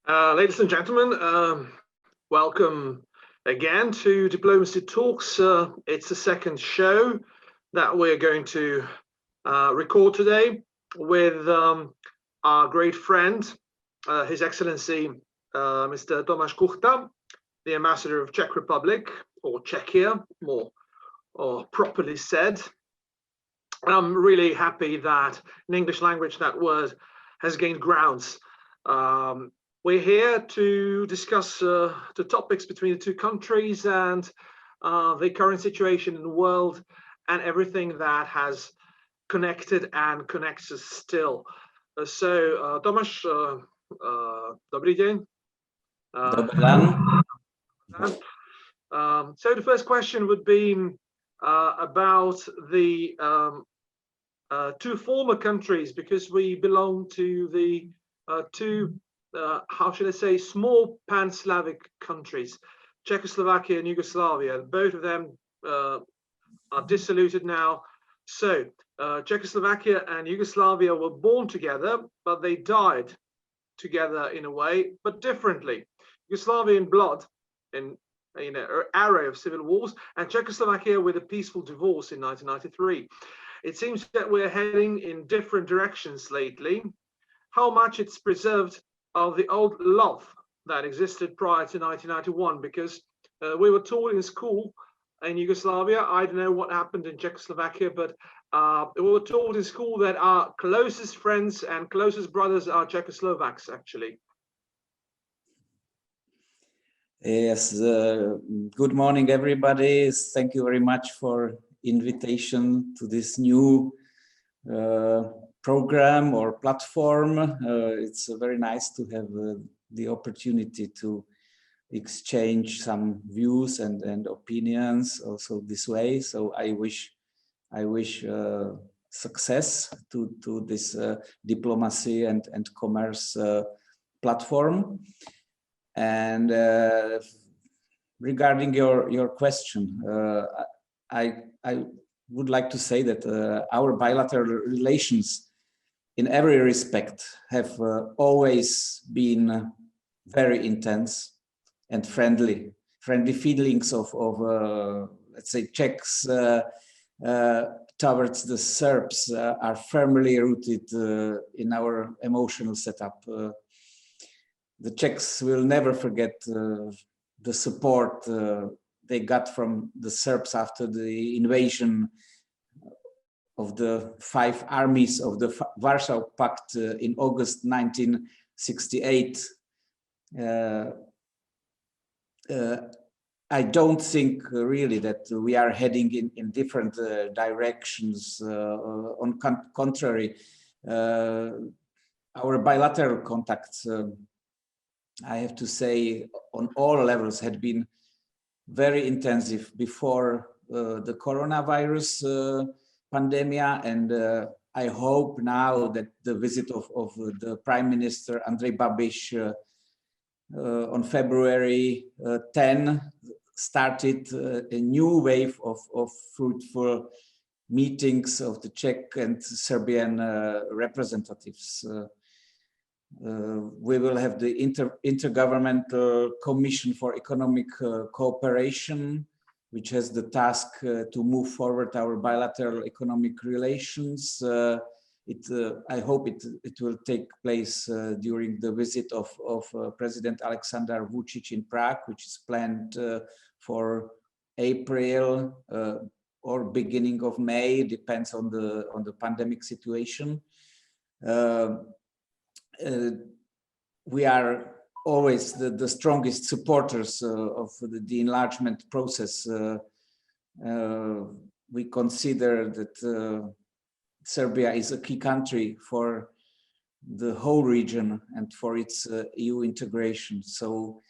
Ladies and gentlemen, welcome again to Diplomacy Talks. It's the second show that we're going to record today with our great friend, His Excellency Mr. Tomáš Kuchta, the Ambassador of Czech Republic, or Czechia, more properly said. I'm really happy that in English language that word has gained grounds. We're here to discuss the topics between the two countries and the current situation in the world and everything that has connected and connects us still. So, Tomáš, dobrý deň. So the first question would be about the two former countries, because we belong to the two how should I say, small pan-Slavic countries, Czechoslovakia and Yugoslavia. Both of them are dissoluted now. So Czechoslovakia and Yugoslavia were born together, but they died together in a way, but differently. Yugoslavia in blood, in an array of civil wars, and Czechoslovakia with a peaceful divorce in 1993. It seems that we're heading in different directions lately. How much it's preserved of the old love that existed prior to 1991, because we were taught in school in Yugoslavia, I don't know what happened in Czechoslovakia, but we were taught in school that our closest friends and closest brothers are Czechoslovaks, actually. Yes, good morning, everybody. Thank you very much for invitation to this new program or platform. It's very nice to have the opportunity to exchange some views and opinions also this way. So I wish success to this diplomacy and commerce platform. And regarding your question, I would like to say that our bilateral relations in every respect have always been very intense and friendly feelings of let's say Czechs towards the Serbs are firmly rooted in our emotional setup. The Czechs will never forget the support they got from the Serbs after the invasion of the 5 armies of the Warsaw Pact in August 1968. I don't think really that we are heading in different directions. On contrary, our bilateral contacts, I have to say, on all levels had been very intensive before the coronavirus pandemic, and I hope now that the visit of the Prime Minister Andrej Babiš on February 10 started a new wave of fruitful meetings of the Czech and Serbian representatives. We will have the Intergovernmental Commission for Economic Cooperation, which has the task to move forward our bilateral economic relations. I hope it will take place during the visit of President Alexander Vučić in Prague, which is planned for April or beginning of May, depends on the pandemic situation. We are always the strongest supporters of the enlargement process. We consider that Serbia is a key country for the whole region and for its EU integration. So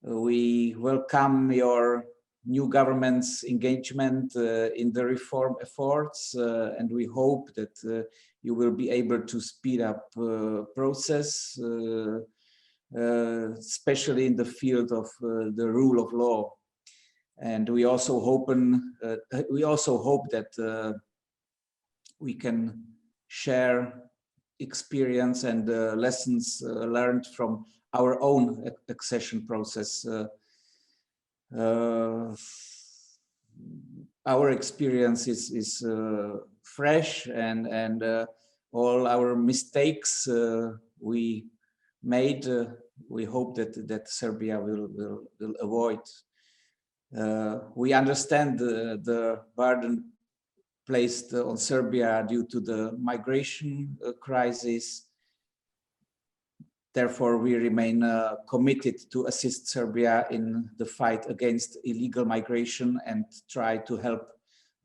we welcome your new government's engagement in the reform efforts, and we hope that you will be able to speed up process, especially in the field of the rule of law. And we also hope that we can share experience and lessons learned from our own accession process. Our experience is fresh, and all our mistakes we made, we hope that Serbia will avoid. We understand the burden placed on Serbia due to the migration crisis. Therefore, we remain committed to assist Serbia in the fight against illegal migration and try to help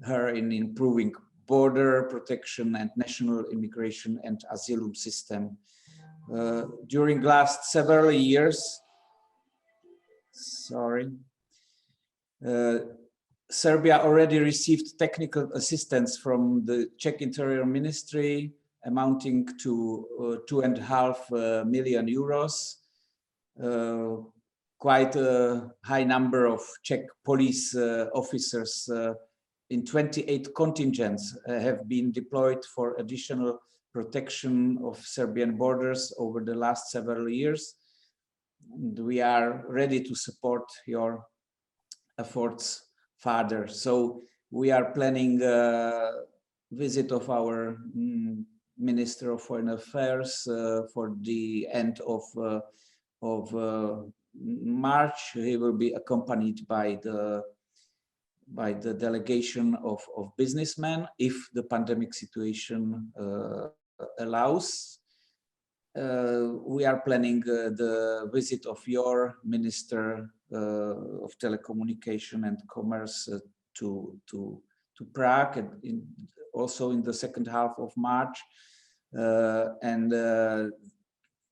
her in improving border protection and national immigration and asylum system. During last several years, Serbia already received technical assistance from the Czech Interior Ministry amounting to 2.5 million euros. Quite a high number of Czech police officers in 28 contingents have been deployed for additional protection of Serbian borders over the last several years. And we are ready to support your efforts further. So we are planning a visit of our Minister of Foreign Affairs for the end of March. He will be accompanied by the delegation of businessmen if the pandemic situation allows. We are planning the visit of your Minister of Telecommunication and Commerce to Prague, and also in the second half of March, and a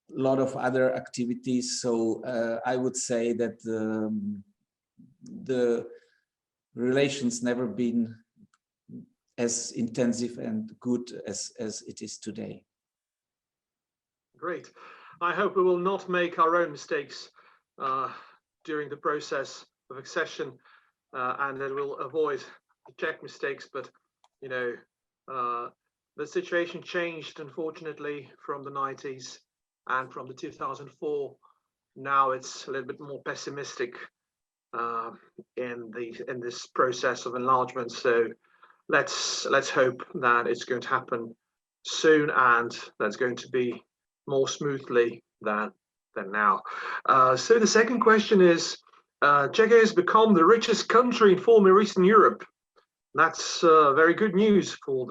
lot of other activities. So I would say that the relations never been as intensive and good as it is today. Great. I hope we will not make our own mistakes during the process of accession, and that we'll avoid the Czech mistakes. But you know, the situation changed, unfortunately, from the 90s and from the 2004. Now it's a little bit more pessimistic in this process of enlargement. So let's hope that it's going to happen soon, and that's going to be more smoothly than now. So the second question is, Czechia has become the richest country in former Eastern Europe. That's very good news for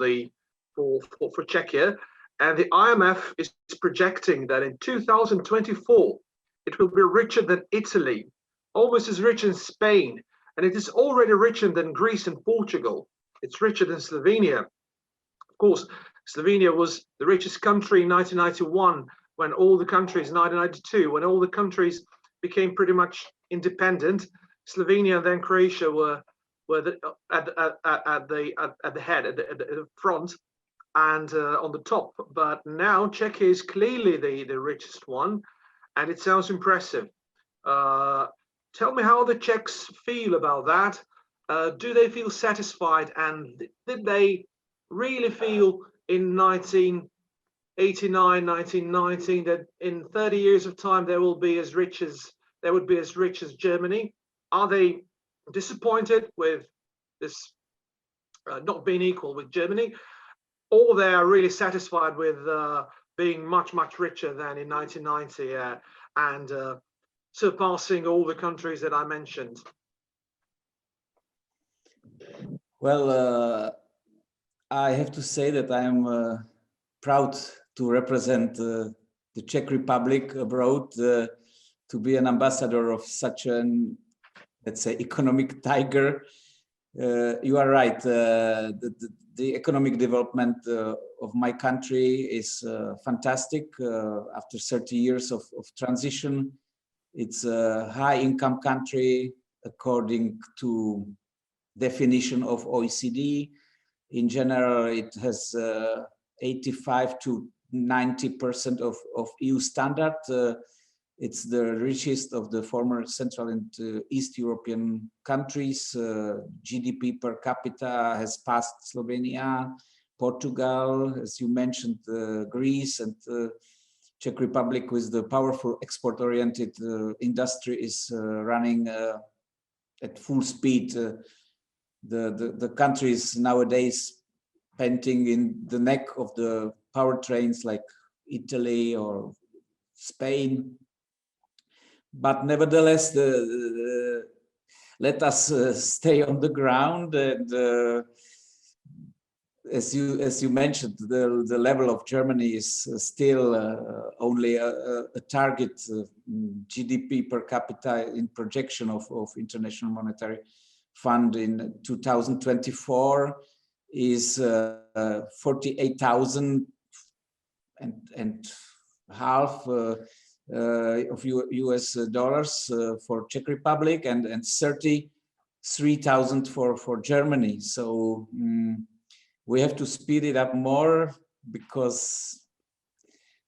Czechia, and the IMF is projecting that in 2024 it will be richer than Italy, almost as rich as Spain, and it is already richer than Greece and Portugal. It's richer than Slovenia. Of course, Slovenia was the richest country in 1991, when all the countries, 1992, when all the countries became pretty much independent. Slovenia and then Croatia were at the head, at the front, and on the top. But now Czechia is clearly the richest one, and it sounds impressive. Tell me how the Czechs feel about that. Do they feel satisfied, and did they really feel in 1989, 1990 that in 30 years of time they would be as rich as Germany? Are they disappointed with this not being equal with Germany, or they are really satisfied with being much richer than in 1990 and surpassing all the countries that I mentioned? Well, I have to say that I am proud to represent the Czech Republic abroad, to be an ambassador of such an, let's say, economic tiger. You are right. The economic development of my country is fantastic. After 30 years of transition, it's a high-income country according to definition of OECD. In general, it has 85 to 90% of EU standard. It's the richest of the former Central and East European countries. GDP per capita has passed Slovenia, Portugal, as you mentioned, Greece, and Czech Republic with the powerful export-oriented industry is running at full speed. The countries nowadays painting in the neck of the power trains like Italy or Spain. But nevertheless, let us stay on the ground, and as you mentioned, the level of Germany is still only a target GDP per capita in projection of International Monetary Fund in 2024 is 48,000 and half of US dollars for Czech Republic, and 33,000 for Germany. So we have to speed it up more, because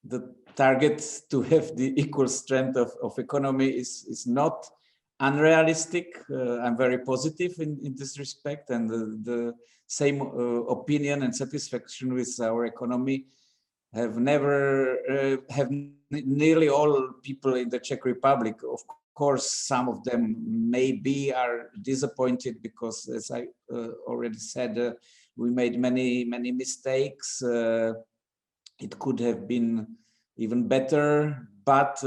the target to have the equal strength of economy is not unrealistic. I'm very positive in this respect, and the same opinion and satisfaction with our economy have nearly all people in the Czech Republic. Of course, some of them maybe are disappointed because, as I already said, we made many mistakes. It could have been even better, but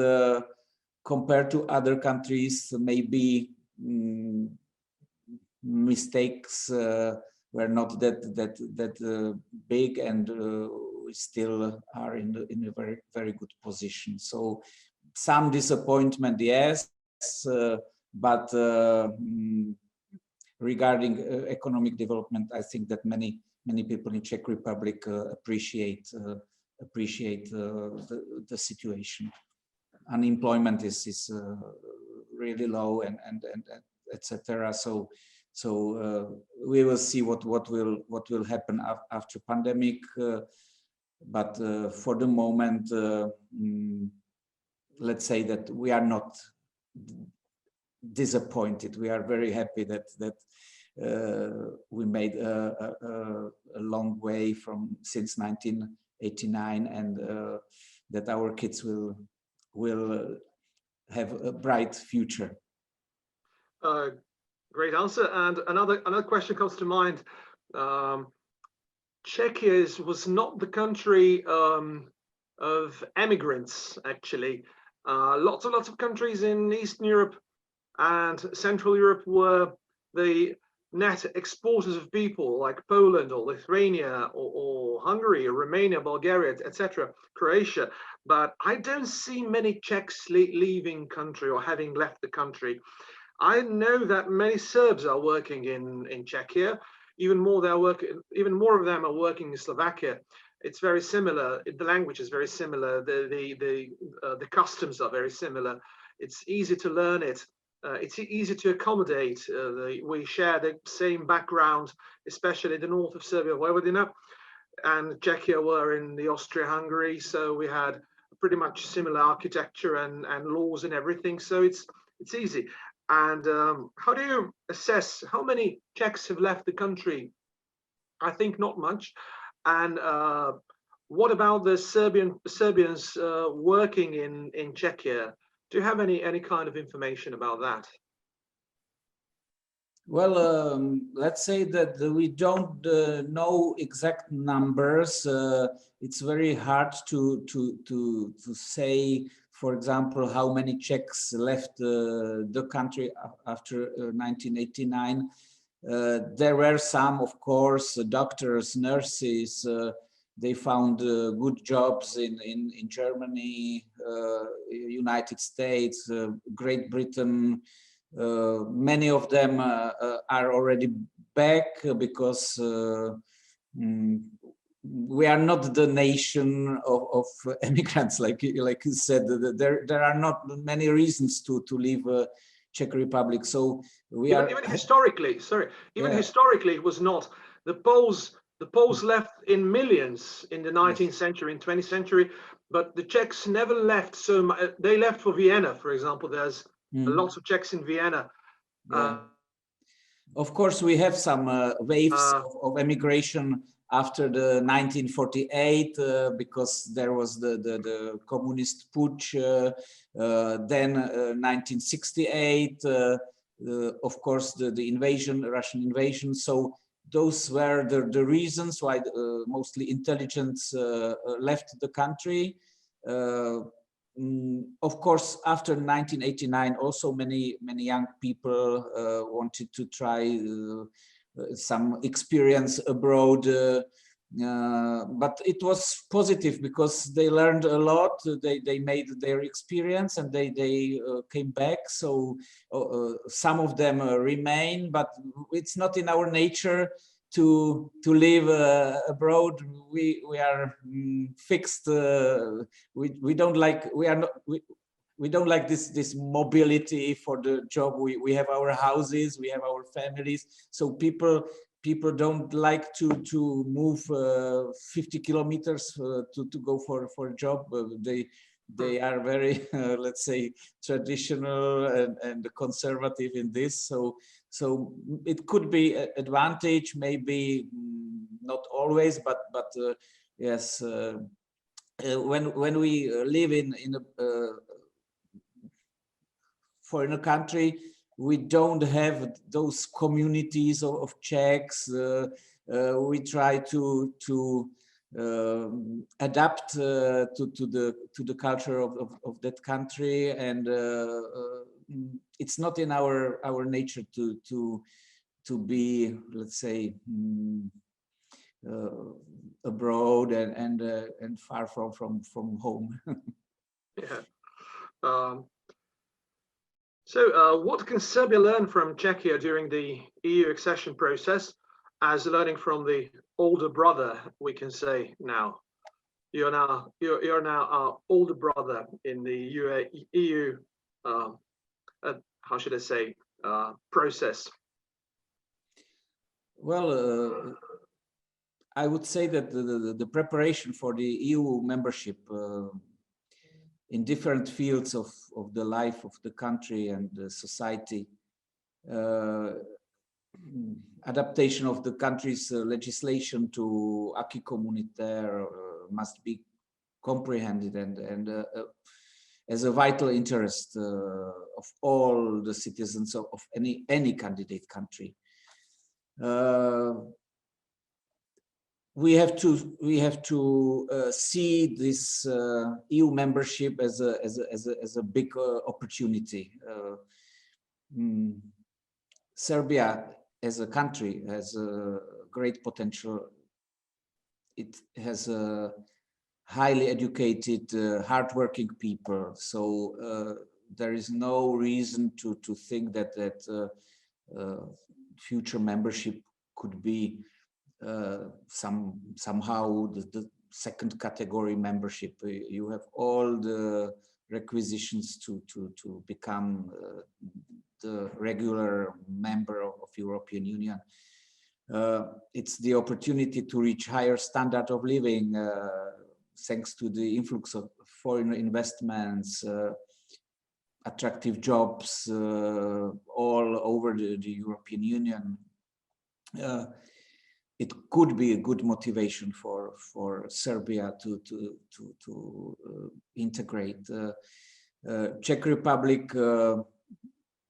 compared to other countries, maybe mistakes were not that big, and we still are in a very good position. So some disappointment, yes, but regarding economic development, I think that many people in Czech Republic appreciate the situation. Unemployment is really low, and etc. So we will see what will happen after pandemic. But for the moment, let's say that we are not disappointed. We are very happy that we made a long way since 1989, and that our kids will have a bright future. Great answer. And another question comes to mind. Czechia was not the country of emigrants, actually. Lots of countries in Eastern Europe and Central Europe were the net exporters of people, like Poland or Lithuania or Hungary or Romania, Bulgaria, etc., Croatia. But I don't see many Czechs leaving country or having left the country. I know that many Serbs are working in Czechia. Even more of them are working in Slovakia. It's very similar. The language is very similar. The customs are very similar. It's easy to learn it. It's easy to accommodate. We share the same background, especially the north of Serbia, Vojvodina, and Czechia were in the Austria-Hungary, so we had pretty much similar architecture and laws and everything. So it's easy. And how do you assess how many Czechs have left the country? I think not much. And what about the Serbians working in Czechia? Do you have any kind of information about that? Well, let's say that we don't know exact numbers. It's very hard to say, for example, how many Czechs left the country after 1989. There were some, of course, doctors, nurses. They found good jobs in Germany, United States, Great Britain. Many of them are already back because we are not the nation of immigrants, like you said. There are not many reasons to leave Czech Republic. So we are even historically. Sorry, even historically, it was not. The Poles left in millions in the 19th century, in 20th century, but the Czechs never left so much. They left for Vienna, for example. There's a lot of Czechs in Vienna. Of course, we have some waves of emigration after the 1948, because there was the communist putsch, then 1968, of course, the invasion, Russian invasion. So those were the reasons why mostly intelligence left the country. Of course, after 1989, also many young people wanted to try some experience abroad, but it was positive because they learned a lot. They made their experience and they came back. So some of them remain, but it's not in our nature to live abroad. We are fixed. We don't like, we don't like this mobility for the job. We have our houses, we have our families. So people don't like to move 50 kilometers to go for a job. They are very, let's say, traditional and conservative in this. So it could be an advantage, maybe not always, but yes. When we live in a foreign country, we don't have those communities of Czechs. We try to adapt to the culture of that country, and it's not in our nature to be, let's say, abroad and far from home. Yeah. So what can Serbia learn from Czechia during the EU accession process, as learning from the older brother, we can say now? You're now our older brother in the EU, how should I say, process? Well, I would say that the preparation for the EU membership in different fields of the life of the country and the society, adaptation of the country's legislation to acquis communautaire must be comprehended and as a vital interest of all the citizens of any candidate country. We have to see this EU membership as a big opportunity. Serbia as a country has a great potential. It has a highly educated, hardworking people. So there is no reason to think that future membership could be somehow the second category membership. You have all the requisitions to become the regular member of European Union. It's the opportunity to reach higher standard of living thanks to the influx of foreign investments, attractive jobs all over the European Union. It could be a good motivation for Serbia to integrate. Czech Republic,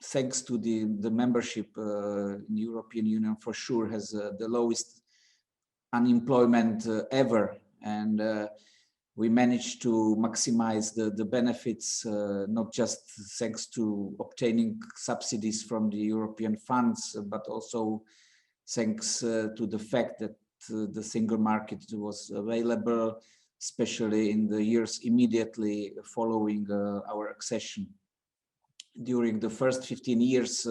thanks to the membership in the European Union, for sure has the lowest unemployment ever, and we managed to maximize the benefits, not just thanks to obtaining subsidies from the European funds, but also thanks to the fact that the single market was available, especially in the years immediately following our accession. During the first 15 years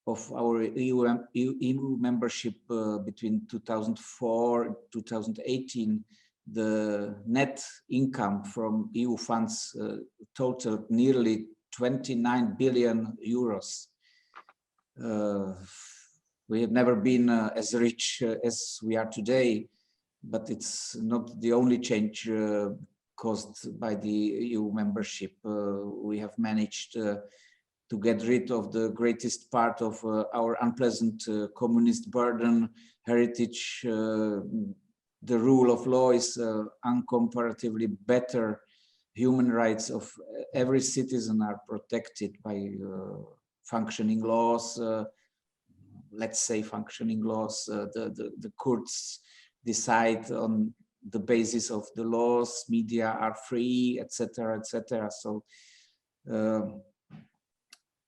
of our EU membership between 2004 and 2018, the net income from EU funds totaled nearly 29 billion euros. We have never been as rich as we are today, but it's not the only change caused by the EU membership. We have managed to get rid of the greatest part of our unpleasant communist burden, heritage. The rule of law is uncomparatively better. Human rights of every citizen are protected by functioning laws. Let's say functioning laws. The courts decide on the basis of the laws. Media are free, etc., etc. So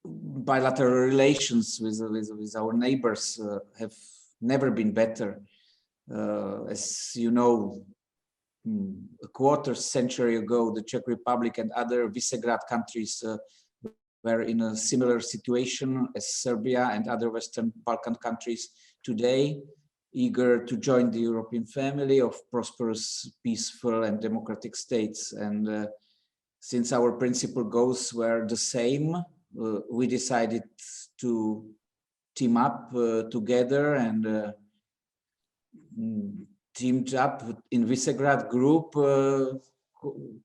bilateral relations with our neighbors have never been better. As you know, a quarter century ago, the Czech Republic and other Visegrad countries were in a similar situation as Serbia and other Western Balkan countries today, eager to join the European family of prosperous, peaceful and democratic states. And since our principal goals were the same, we decided to team up together and teamed up in Visegrad group,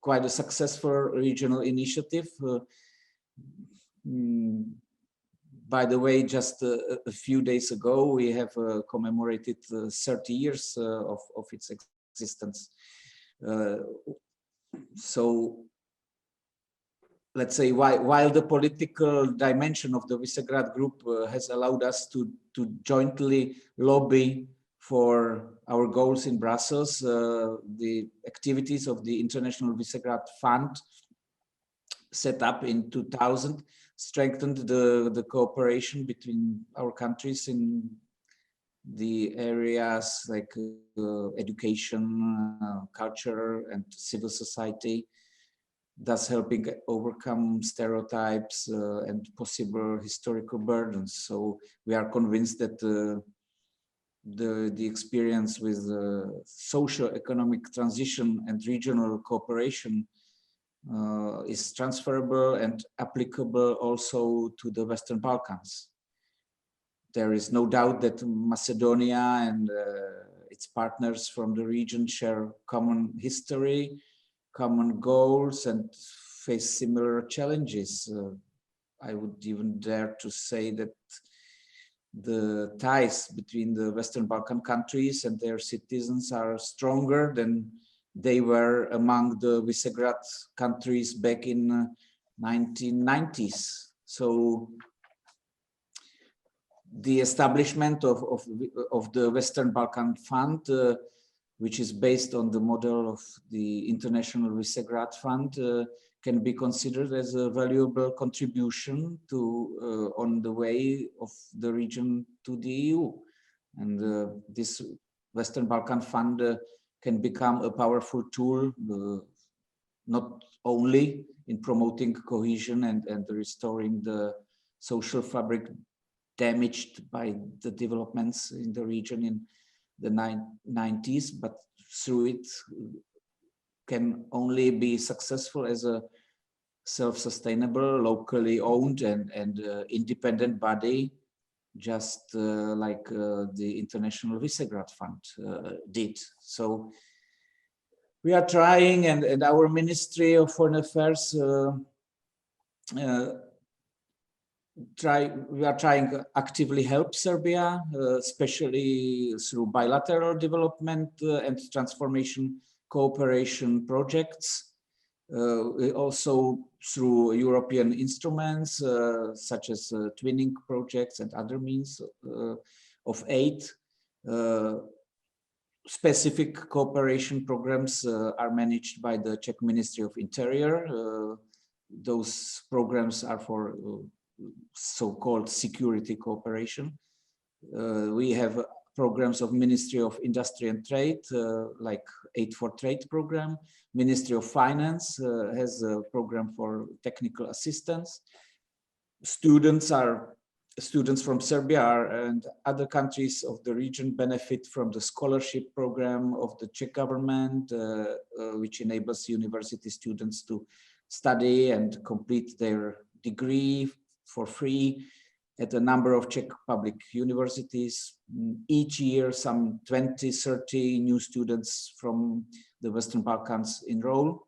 quite a successful regional initiative. By the way, just a few days ago, we have commemorated 30 years of its existence. So let's say while the political dimension of the Visegrad group has allowed us to jointly lobby for our goals in Brussels, the activities of the International Visegrad Fund set up in 2000 strengthened the cooperation between our countries in the areas like education, culture and civil society, thus helping overcome stereotypes and possible historical burdens. So we are convinced that the experience with socio-economic transition and regional cooperation is transferable and applicable also to the Western Balkans. There is no doubt that Macedonia and its partners from the region share common history, common goals, and face similar challenges. I would even dare to say that the ties between the Western Balkan countries and their citizens are stronger than they were among the Visegrad countries back in 1990s. So the establishment of the Western Balkan Fund, which is based on the model of the International Visegrad Fund, can be considered as a valuable contribution to on the way of the region to the EU. And this Western Balkan Fund can become a powerful tool, not only in promoting cohesion and restoring the social fabric damaged by the developments in the region in the 90s, but through it can only be successful as a self-sustainable, locally owned and independent body, just like the International Visegrad Fund did. So we are trying, and our Ministry of Foreign Affairs we are trying to actively help Serbia, especially through bilateral development and transformation cooperation projects. Also through European instruments such as twinning projects and other means of aid. Specific cooperation programs are managed by the Czech Ministry of Interior. Those programs are for so-called security cooperation. We have programs of Ministry of Industry and Trade, like Aid for Trade program. Ministry of Finance has a program for technical assistance. Students from Serbia and other countries of the region benefit from the scholarship program of the Czech government, which enables university students to study and complete their degree for free at a number of Czech public universities. Each year, some 20, 30 new students from the Western Balkans enroll.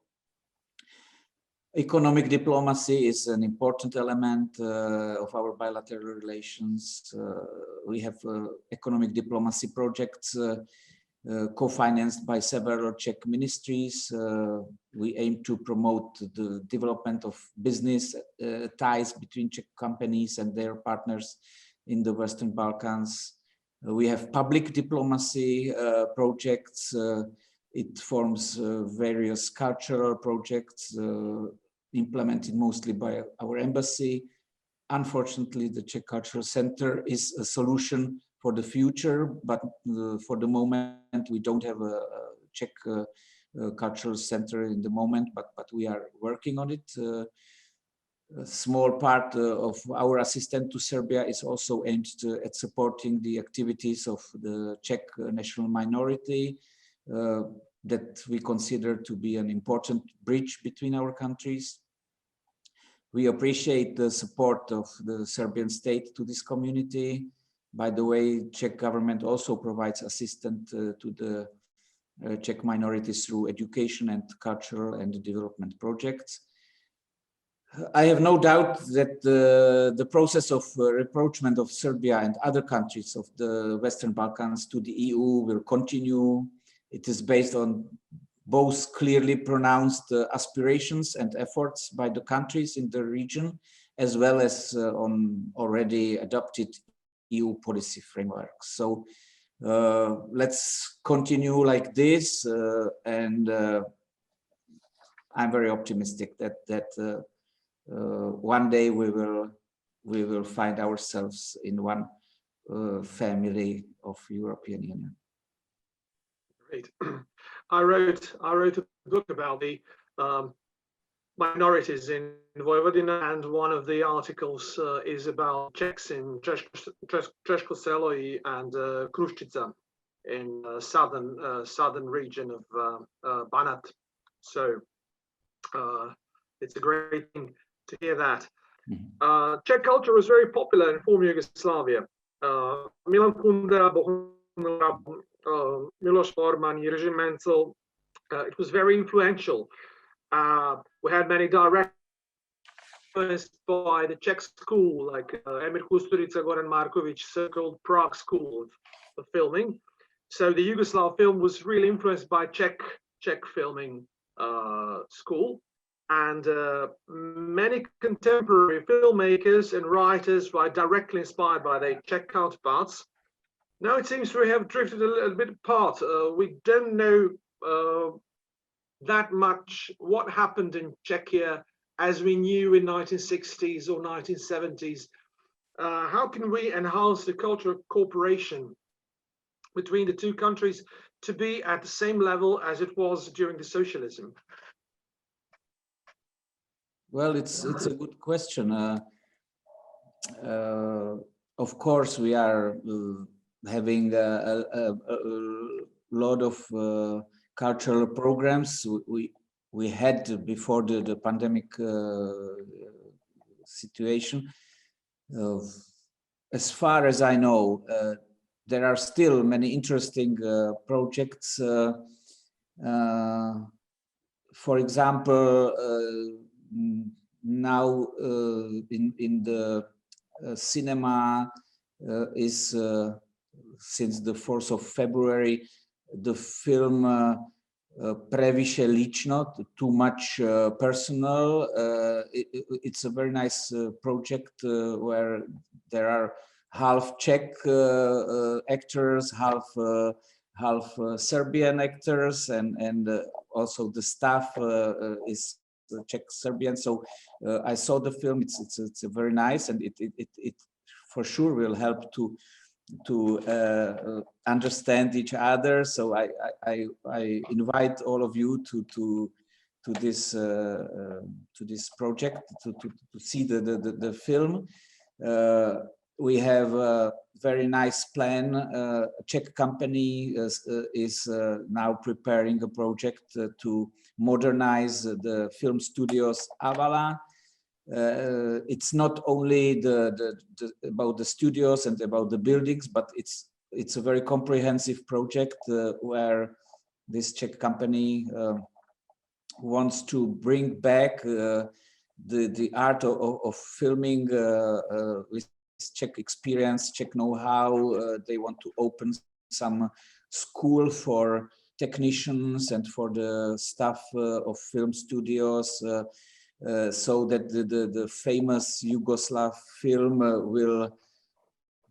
Economic diplomacy is an important element of our bilateral relations. We have economic diplomacy projects co-financed by several Czech ministries. We aim to promote the development of business ties between Czech companies and their partners in the Western Balkans. We have public diplomacy projects. It forms various cultural projects implemented mostly by our embassy. Unfortunately, the Czech Cultural Center is a solution for the future, but for the moment we don't have a Czech Cultural Center in the moment, but we are working on it. A small part of our assistance to Serbia is also aimed at supporting the activities of the Czech national minority that we consider to be an important bridge between our countries. We appreciate the support of the Serbian state to this community. By the way, Czech government also provides assistance to the Czech minorities through education and cultural and development projects. I have no doubt that the process of rapprochement of Serbia and other countries of the Western Balkans to the EU will continue. It is based on both clearly pronounced aspirations and efforts by the countries in the region, as well as on already adopted EU policy frameworks. So let's continue like this, and I'm very optimistic that one day we will find ourselves in one family of European Union. Great. I wrote a book about the minorities in Vojvodina, and one of the articles is about Czechs in Česko Selo and Kuchta in southern region of Banat. So it's a great thing to hear that. Czech culture was very popular in former Yugoslavia. Milan Kundera, Miloš Forman, Jiří Mencel, it was very influential. We had many direct influenced by the Czech school, like Emir Kusturica, Goran Marković, so-called Prague School of filming. So the Yugoslav film was really influenced by Czech filming school, and many contemporary filmmakers and writers were directly inspired by their Czech counterparts. Now it seems we have drifted a little bit apart. We don't know that much what happened in Czechia as we knew in 1960s or 1970s. How can we enhance the cultural cooperation between the two countries to be at the same level as it was during the socialism? Well, it's a good question. Of course, we are having a lot of cultural programs. We had before the pandemic situation. As far as I know, there are still many interesting projects. For example, now in the cinema is since the 4th of February, the film Previše lično, too much personal. It's a very nice project where there are half Czech actors, half Serbian actors, and also the staff is Czech Serbian. So I saw the film. It's very nice, and it for sure will help to understand each other. So I invite all of you to this project to see the film. We have a very nice plan. A Czech company is now preparing a project to modernize the film studios Avala. It's not only about the studios and about the buildings, but it's a very comprehensive project where this Czech company wants to bring back the art of filming with Czech experience, Czech know-how. They want to open some school for technicians and for the staff of film studios, so that the famous Yugoslav film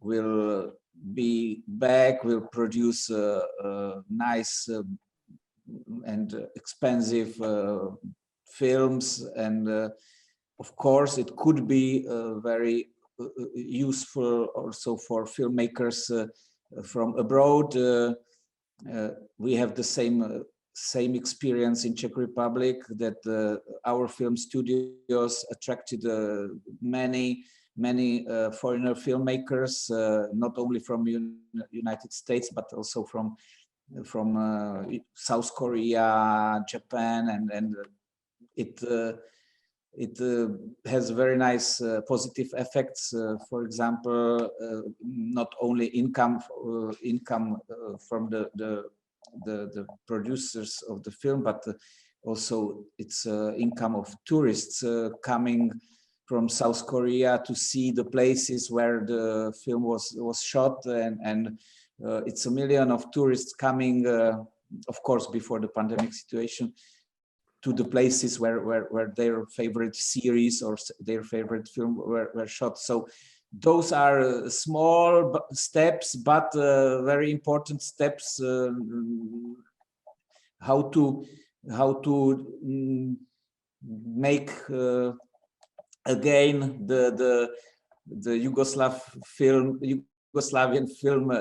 will be back, will produce nice and expensive films, and of course it could be very useful also for filmmakers from abroad. We have the same experience in Czech Republic, that our film studios attracted many foreigner filmmakers, not only from United States but also from South Korea, Japan, and it has very nice positive effects. For example, not only income from the producers of the film, but also it's income of tourists coming from South Korea to see the places where the film was shot, and it's 1 million of tourists coming, of course, before the pandemic situation, to the places where their favorite series or their favorite film were shot. So those are small steps, but very important steps. How to make again the Yugoslavian film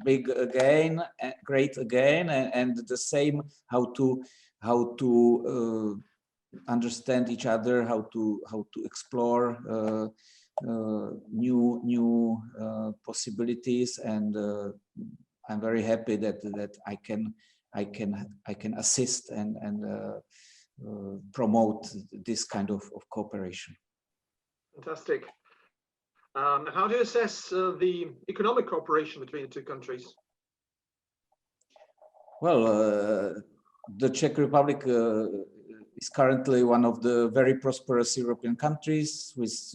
big again, great again, and the same how to understand each other, how to explore new possibilities. And I'm very happy that I can assist and promote this kind of cooperation. Fantastic. How do you assess the economic cooperation between the two countries? Well, the Czech Republic is currently one of the very prosperous European countries with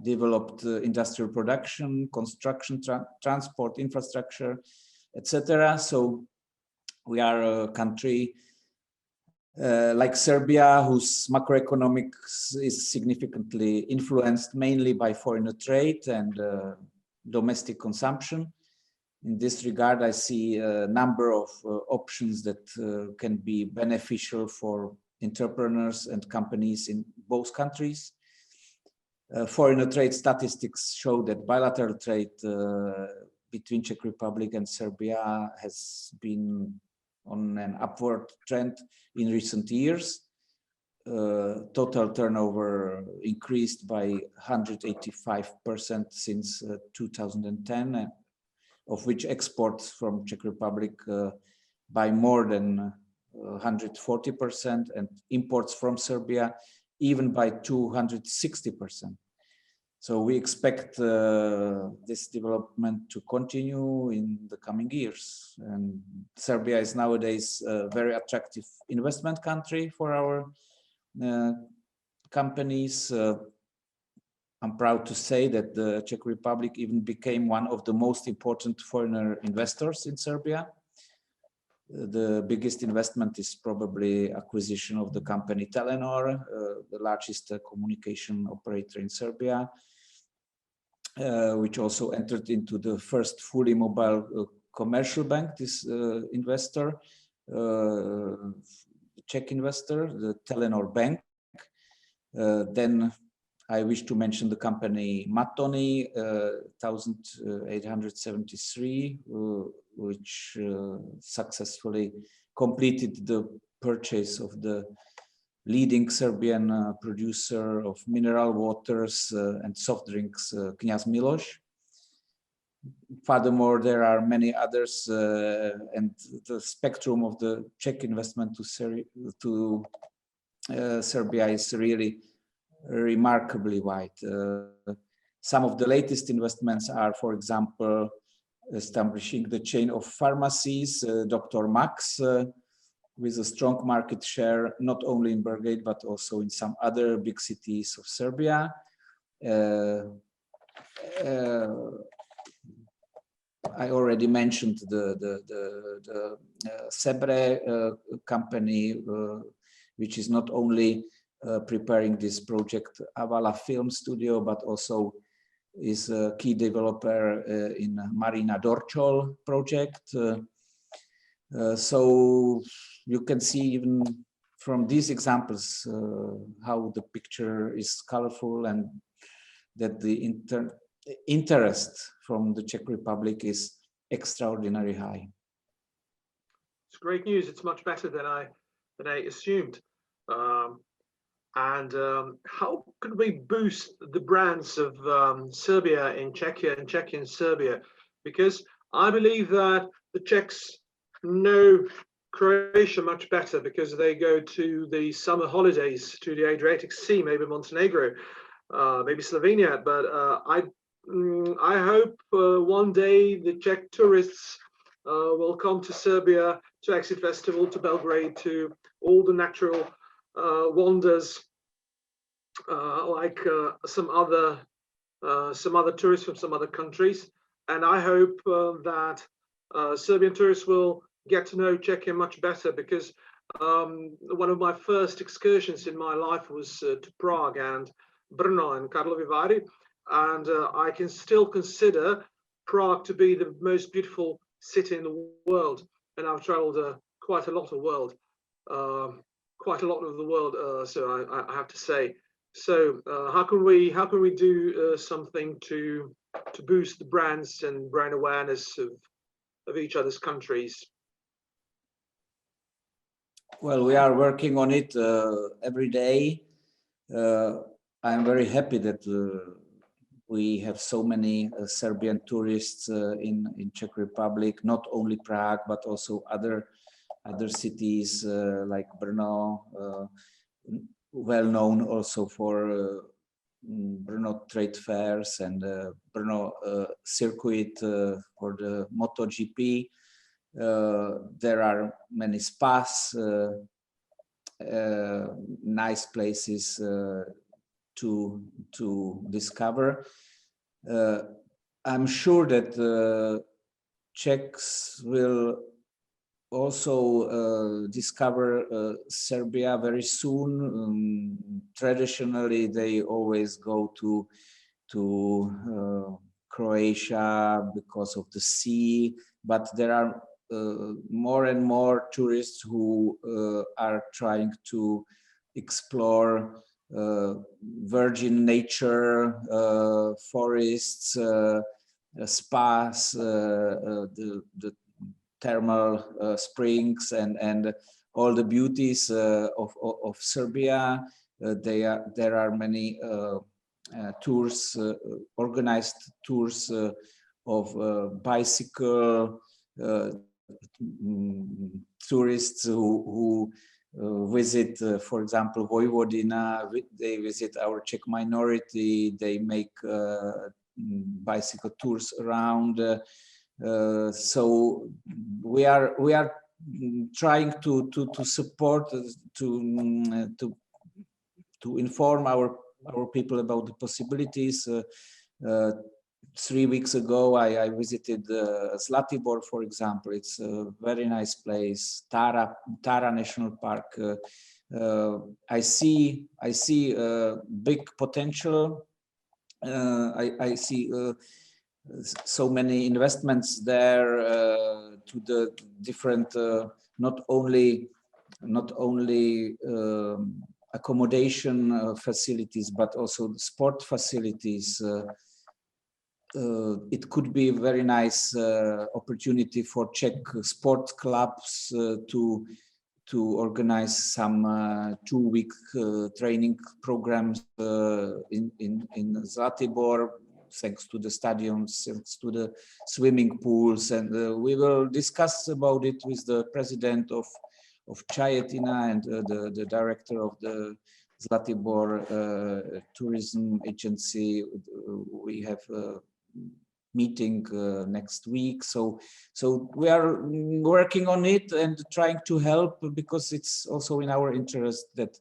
developed industrial production, construction, transport, infrastructure, etc. So we are a country like Serbia, whose macroeconomics is significantly influenced mainly by foreign trade and domestic consumption. In this regard, I see a number of options that can be beneficial for entrepreneurs and companies in both countries. Foreign trade statistics show that bilateral trade between Czech Republic and Serbia has been on an upward trend in recent years. Total turnover increased by 185% since 2010, of which exports from Czech Republic by more than 140%, and imports from Serbia even by 260%. So we expect this development to continue in the coming years. And Serbia is nowadays a very attractive investment country for our companies. I'm proud to say that the Czech Republic even became one of the most important foreign investors in Serbia. The biggest investment is probably acquisition of the company Telenor, the largest communication operator in Serbia, which also entered into the first fully mobile commercial bank, this investor, Czech investor, the Telenor Bank. Then I wish to mention the company Matoni, 1873, which successfully completed the purchase of the leading Serbian producer of mineral waters and soft drinks, Kňaz Miloš. Furthermore, there are many others, and the spectrum of the Czech investment to Serbia is really remarkably wide. Some of the latest investments are, for example, establishing the chain of pharmacies, Dr. Max, with a strong market share, not only in Belgrade, but also in some other big cities of Serbia. I already mentioned the Sebre company, which is not only preparing this project Avala Film Studio, but also is a key developer in Marina Dorčol project. So you can see even from these examples how the picture is colorful and that the interest from the Czech Republic is extraordinarily high. It's great news. It's much better than I assumed. How could we boost the brands of Serbia in Czechia and Czechia in Serbia? Because I believe that the Czechs know Croatia much better because they go to the summer holidays to the Adriatic Sea, maybe Montenegro, maybe Slovenia. But I hope one day the Czech tourists will come to Serbia, to Exit Festival, to Belgrade, to all the natural wonders like some other tourists from some other countries. And I hope that Serbian tourists will get to know Czechia much better, because one of my first excursions in my life was to Prague and Brno and Karlovy Vary, and I can still consider Prague to be the most beautiful city in the world. And I've traveled quite a lot of the world, so I have to say. So how can we do something to boost the brands and brand awareness of each other's countries? Well, we are working on it every day. I'm very happy that we have so many Serbian tourists in Czech Republic, not only Prague, but also other cities like Brno, well known also for Brno trade fairs and Brno circuit for the MotoGP. There are many spas, nice places to discover. I'm sure that Czechs will also discover Serbia very soon. Traditionally, they always go to Croatia because of the sea, but there are more and more tourists who are trying to explore virgin nature, forests, spas, the thermal springs, and all the beauties of Serbia. There are many tours, organized tours of bicycle tourists who visit, for example, Vojvodina. They visit our Czech minority. They make bicycle tours around. So we are trying to support, to inform our people about the possibilities. 3 weeks ago, I visited Zlatibor, for example. It's a very nice place. Tara National Park. I see big potential. I see so many investments there to the different, not only accommodation facilities, but also sport facilities. It could be a very nice opportunity for Czech sport clubs to organize some 2-week training programs in Zlatibor, thanks to the stadiums, thanks to the swimming pools, and we will discuss about it with the president of Čajetina and the director of the Zlatibor tourism agency. We have meeting next week. So we are working on it and trying to help, because it's also in our interest that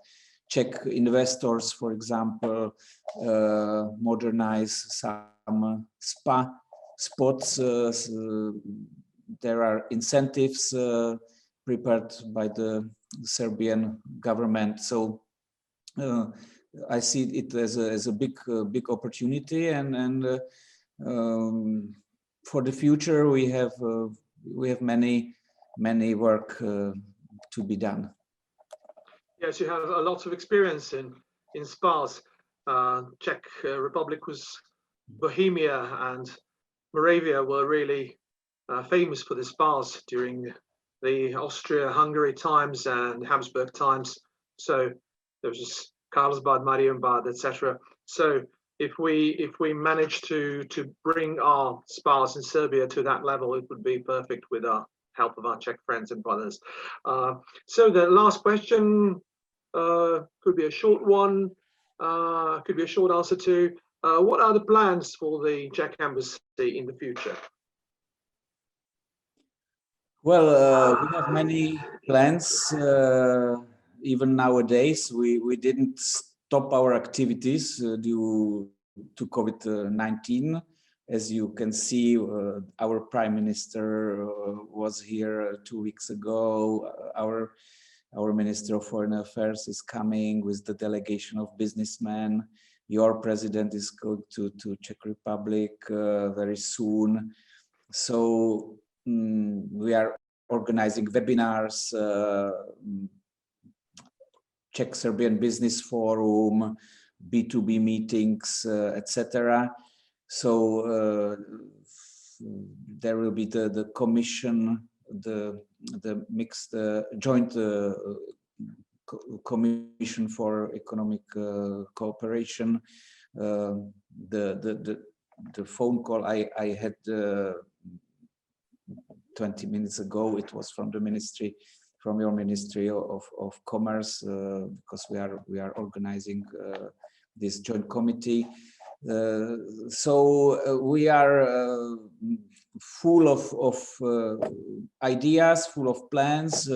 Czech investors, for example, modernize some spa spots. There are incentives prepared by the Serbian government. So I see it as a big opportunity, and for the future we have many work to be done. Yes, you have a lot of experience in spas. Czech Republic was Bohemia and Moravia were really famous for the spas during the Austria-Hungary times and Habsburg times. So there was just Karlsbad, Marienbad, etc. So if we manage to bring our spas in Serbia to that level, it would be perfect with our help of our Czech friends and brothers. So the last question could be a short one, could be a short answer to. What are the plans for the Czech embassy in the future? Well, we have many plans. Even nowadays, we didn't stop our activities due to COVID-19. As you can see, our Prime Minister was here 2 weeks ago. Our Minister of Foreign Affairs is coming with the delegation of businessmen. Your president is going to Czech Republic very soon. So we are organizing webinars, Czech Serbian Business Forum, B2B meetings, etc. So there will be the commission, the mixed joint commission for economic cooperation. The phone call I had 20 minutes ago, it was from the ministry, from your Ministry of Commerce, because we are organizing this joint committee. So we are full of ideas, full of plans.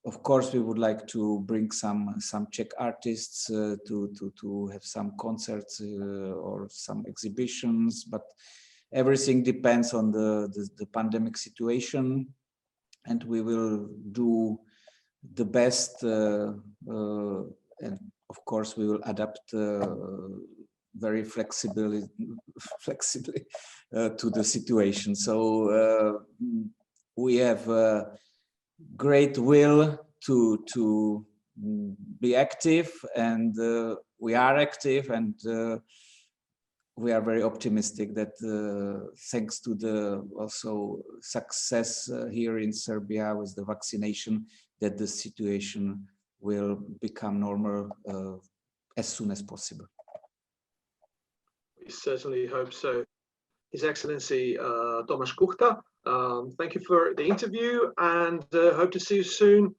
Of course, we would like to bring some Czech artists to have some concerts or some exhibitions, but everything depends on the pandemic situation, and we will do the best. And of course, we will adapt very flexibly to the situation. So we have great will to be active, and we are active, and we are very optimistic that thanks to the also success here in Serbia with the vaccination, that the situation will become normal as soon as possible. We certainly hope so. His Excellency Tomáš Kuchta, thank you for the interview, and hope to see you soon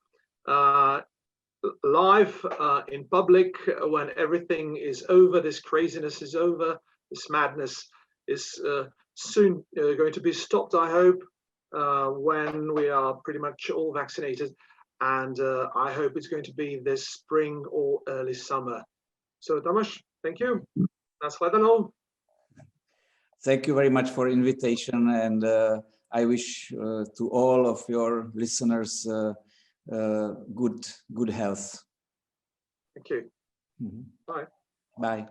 live in public when everything is over, this craziness is over, this madness is soon going to be stopped, I hope, when we are pretty much all vaccinated, and I hope it's going to be this spring or early summer. So Tomáš, thank you. Nashledanou. Thank you very much for invitation, and I wish to all of your listeners good health. Thank you. Mm-hmm. Bye. Bye.